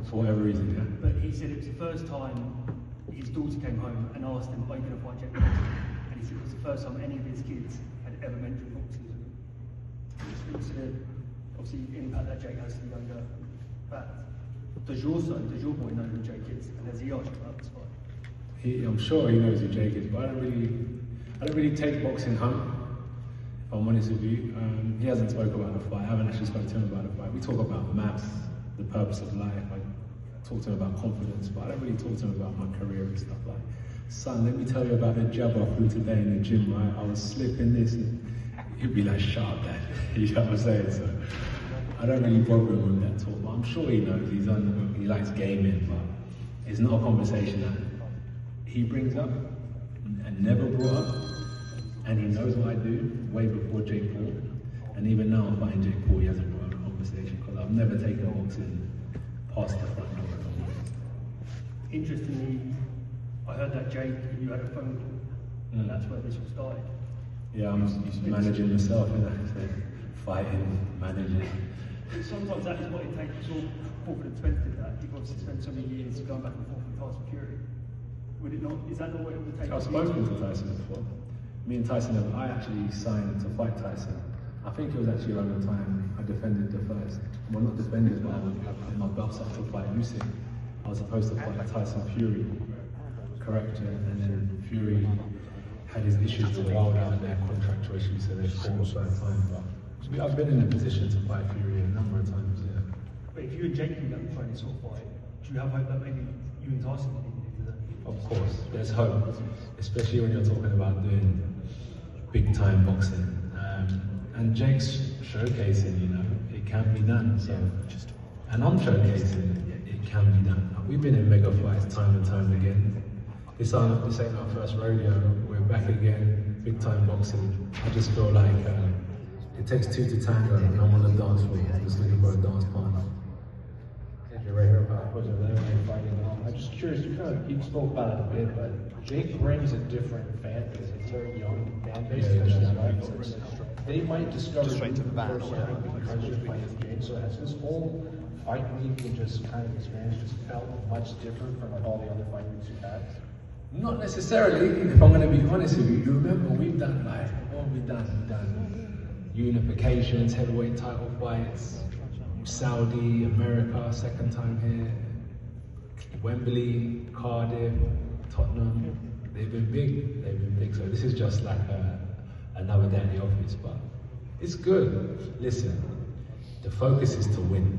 For whatever reason, yeah. But he said it was the first time his daughter came home and asked him, are you going to fight Jake boxing? And he said it was the first time any of his kids had ever mentioned boxing to him. It's the obviously impact that Jake has to the younger fans. Does your boy know who Jake is? And has he asked you about this fight? I'm sure he knows who Jake is, but I don't really take boxing home. If I'm honest with you, he hasn't spoken about the fight. I haven't actually spoken to him about the fight. We talk about maths, the purpose of life. I talk to him about confidence, but I don't really talk to him about my career and stuff like. Son, let me tell you about the jab I threw today in the gym. Right, I was slipping this, and he'd be like, "Shut up, Dad." You know what I'm saying? So I don't really bother him with that talk. But I'm sure he knows. He likes gaming, but it's not a conversation that he brings up and never brought up. And he knows what I do way before Jake Paul. And even now I'm fighting Jake Paul, he hasn't brought up a conversation because I've never taken boxing past the front door. Interestingly, I heard that Jake, you had a phone call, and that's where this all started. Yeah, I'm managing myself, and fighting, managing. Sometimes that is what it takes. It's all corporate expensive that. You've obviously spent so many years going back and forth with Tyson Fury. Would it not, is that not what it would take? I've spoken to Tyson before. Me and Tyson, I actually signed to fight Tyson. I think it was actually around the time I defended the first. Well, not defended, but I was my belts up to fight Usyk. I was supposed to fight Tyson Fury, correct? And then Fury had his issues to roll out their contractual issues, so they fought a third time. But I've been in a position to fight Fury a number of times, yeah. But if you and Jake can go trying to sort of fight, do you have hope that maybe you and Tyson can do that? Of course, there's hope, especially when you're talking about doing big time boxing. And Jake's showcasing, you know, it can be done. So, and I'm showcasing it can be done. We've been in mega fights time and time again. This ain't our first rodeo. We're back again, big time boxing. I just feel like it takes two to tango, and I'm on the dance floor. I'm just looking for a dance partner. You're right here about I'm just curious, you spoke about it a bit, but Jake brings a different fan base. It's a very young fan base, especially on Netflix. They might discover you personally because you're fighting Jake. So has this whole fight week and just kind of experience just felt much different from like all the other fight weeks you've had? Not necessarily, if I'm going to be honest with you. You remember we've done like, what have we done? We've done unifications, heavyweight title fights, Saudi, America, second time here, Wembley, Cardiff, Tottenham. They've been big, so this is just like another day in the office, but it's good. Listen, the focus is to win.